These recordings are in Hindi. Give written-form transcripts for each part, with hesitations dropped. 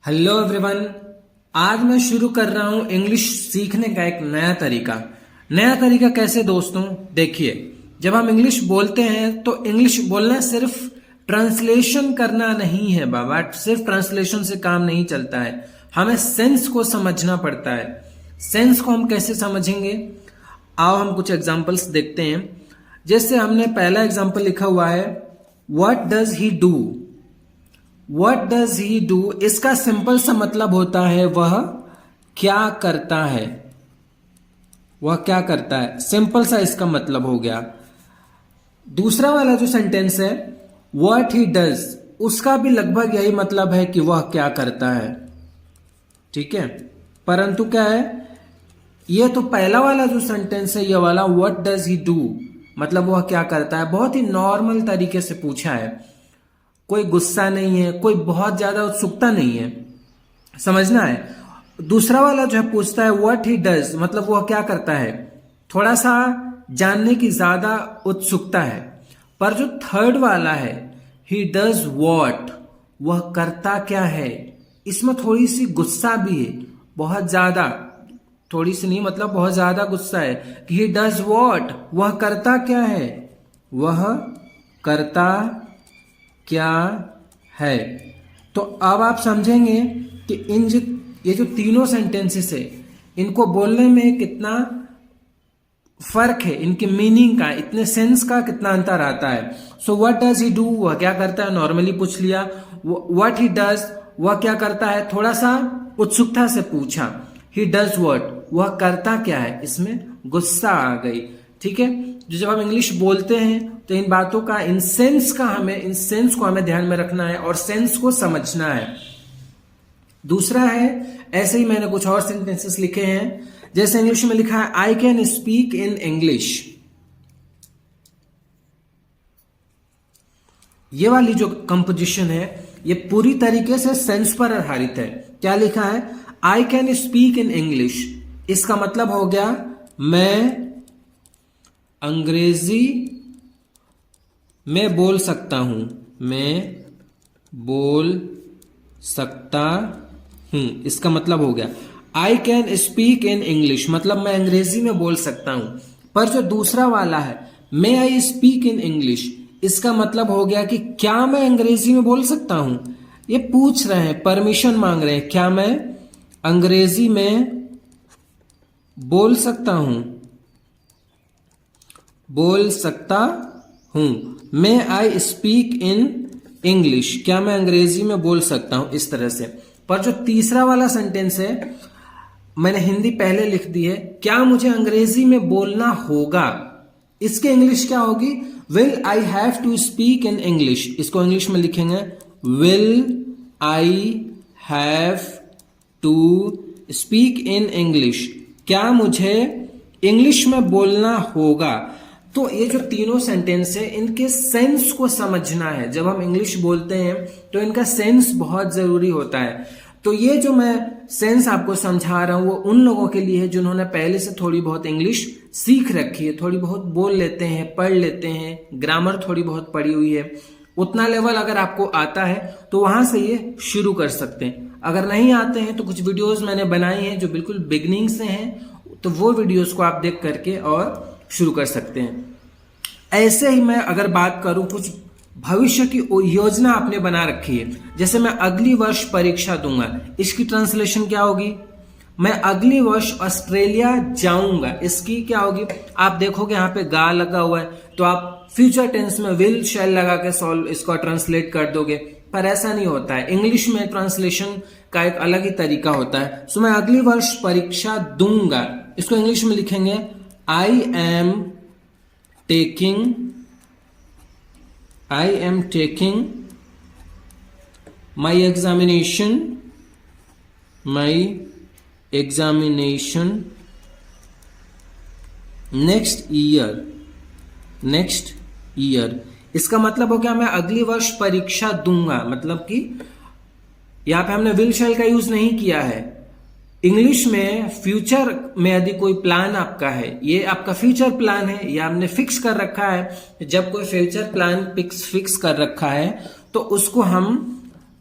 Hello everyone. आज मैं शुरू कर रहा हूं इंग्लिश सीखने का एक नया तरीका। कैसे दोस्तों? देखिए, जब हम इंग्लिश बोलते हैं तो इंग्लिश बोलना सिर्फ ट्रांसलेशन करना नहीं है बाबा। सिर्फ ट्रांसलेशन से काम नहीं चलता है, हमें सेंस को समझना पड़ता है। सेंस को हम कैसे समझेंगे? आओ हम कुछ एग्जांपल्स देखते हैं। जैसे हमने पहला एग्जांपल लिखा हुआ है, what does he do. What does he do? इसका सिंपल सा मतलब होता है वह क्या करता है। वह क्या करता है, सिंपल सा इसका मतलब हो गया। दूसरा वाला जो सेंटेंस है what he does, उसका भी लगभग यही मतलब है कि वह क्या करता है। ठीक है, परंतु क्या है, ये तो पहला वाला जो सेंटेंस है, ये वाला what does he do, मतलब वह क्या करता है, बहुत ही नॉर्मल तरीके से पूछा है। कोई गुस्सा नहीं है, कोई बहुत ज्यादा उत्सुकता नहीं है, समझना है। दूसरा वाला जो है पूछता है व्हाट ही डज, मतलब वह क्या करता है, थोड़ा सा जानने की ज्यादा उत्सुकता है। पर जो थर्ड वाला है ही डज व्हाट, वह करता क्या है, इसमें थोड़ी सी गुस्सा भी है, बहुत ज्यादा, थोड़ी सी नहीं मतलब बहुत ज्यादा गुस्सा है कि ही डज व्हाट, वह करता क्या है, वह करता क्या है। तो अब आप समझेंगे कि ये जो तीनों सेंटेंसेस है, इनको बोलने में कितना फर्क है, इनके मीनिंग का, इतने सेंस का कितना अंतर आता है। So what does he do, वह क्या करता है, नॉर्मली पूछ लिया। व्हाट ही डज, वह क्या करता है, थोड़ा सा उत्सुकता से पूछा। ही डज व्हाट, वह करता क्या है, इसमें गुस्सा आ गई। ठीक है, जो जब हम इंग्लिश बोलते हैं तो इन बातों का, इन सेंस को हमें ध्यान में रखना है और सेंस को समझना है। दूसरा है, ऐसे ही मैंने कुछ और सेंटेंसेस लिखे हैं। जैसे इंग्लिश में लिखा है I can speak in English. ये वाली जो कंपोजिशन है ये पूरी तरीके से सेंस पर आधारित है। क्या लिखा है, I can speak in English, इसका मतलब हो गया मैं अंग्रेजी में बोल सकता हूं, मैं बोल सकता हूं, इसका मतलब हो गया I can speak in English, मतलब मैं अंग्रेजी में बोल सकता हूं। पर जो दूसरा वाला है मे आई स्पीक इन इंग्लिश, इसका मतलब हो गया कि क्या मैं अंग्रेजी में बोल सकता हूं। ये पूछ रहे हैं, परमिशन मांग रहे हैं, क्या मैं अंग्रेजी में बोल सकता हूं, बोल सकता हूं। मे आई स्पीक इन इंग्लिश, क्या मैं अंग्रेजी में बोल सकता हूं, इस तरह से। पर जो तीसरा वाला सेंटेंस है, मैंने हिंदी पहले लिख दी है, क्या मुझे अंग्रेजी में बोलना होगा, इसके इंग्लिश क्या होगी, will I have to speak in English. इसको इंग्लिश में लिखेंगे will I have to speak in English, क्या मुझे इंग्लिश में बोलना होगा। तो ये जो तीनों सेंटेंस है, इनके सेंस को समझना है। जब हम इंग्लिश बोलते हैं तो इनका सेंस बहुत जरूरी होता है। तो ये जो मैं सेंस आपको समझा रहा हूं वो उन लोगों के लिए है जिन्होंने पहले से थोड़ी बहुत इंग्लिश सीख रखी है, थोड़ी बहुत बोल लेते हैं, पढ़ लेते हैं, ग्रामर थोड़ी बहुत पढ़ी हुई है। उतना लेवल अगर आपको आता है तो वहां से ये शुरू कर सकते हैं। अगर नहीं आते हैं तो कुछ वीडियोस मैंने बनाई हैं जो बिल्कुल बिगनिंग से हैं, तो वो वीडियोस को आप देख करके और शुरू कर सकते हैं। ऐसे ही मैं अगर बात करूं, कुछ भविष्य की योजना आपने बना रखी है, जैसे मैं अगली वर्ष परीक्षा दूंगा, इसकी ट्रांसलेशन क्या होगी, मैं अगली वर्ष ऑस्ट्रेलिया जाऊंगा, इसकी क्या होगी। आप देखोगे यहाँ पे गा लगा हुआ है, तो आप फ्यूचर टेंस में विल शैल लगा के इसको ट्रांसलेट कर दोगे, पर ऐसा नहीं होता है। इंग्लिश में ट्रांसलेशन का एक अलग ही तरीका होता है। सो मैं अगली वर्ष परीक्षा दूंगा, इसको इंग्लिश में लिखेंगे I M taking my examination next year। इसका मतलब हो गया मैं अगली वर्ष परीक्षा दूंगा, मतलब कि यहां पे हमने विल शैल का यूज नहीं किया है। इंग्लिश में फ्यूचर में यदि कोई प्लान आपका है, ये आपका फ्यूचर प्लान है, या आपने फिक्स कर रखा है, जब कोई फ्यूचर प्लान फिक्स कर रखा है तो उसको हम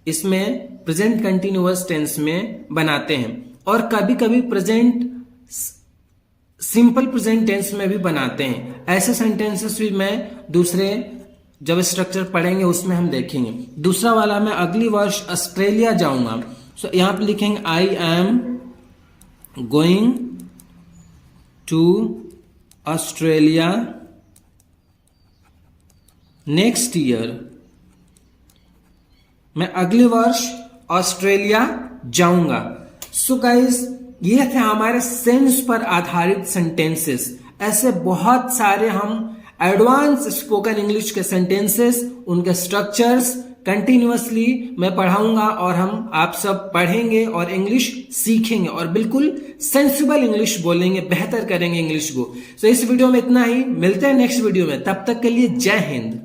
इसमें प्रेजेंट कंटिन्यूअस टेंस में बनाते हैं और कभी कभी प्रेजेंट सिंपल प्रेजेंट टेंस में भी बनाते हैं। ऐसे सेंटेंसेस भी मैं दूसरे जब स्ट्रक्चर पढ़ेंगे उसमें हम देखेंगे। दूसरा वाला, मैं अगली वर्ष ऑस्ट्रेलिया जाऊंगा, सो यहां पे लिखेंगे I am going to Australia next year. मैं अगले वर्ष ऑस्ट्रेलिया जाऊंगा। सो गाइस, ये थे हमारे सेंस पर आधारित सेंटेंसेस। ऐसे बहुत सारे हम एडवांस स्पोकन इंग्लिश के सेंटेंसेस, उनके स्ट्रक्चर्स कंटिन्यूअसली मैं पढ़ाऊंगा और हम आप सब पढ़ेंगे और इंग्लिश सीखेंगे और बिल्कुल सेंसिबल इंग्लिश बोलेंगे, बेहतर करेंगे इंग्लिश को। सो इस वीडियो में इतना ही, मिलते हैं नेक्स्ट वीडियो में, तब तक के लिए जय हिंद।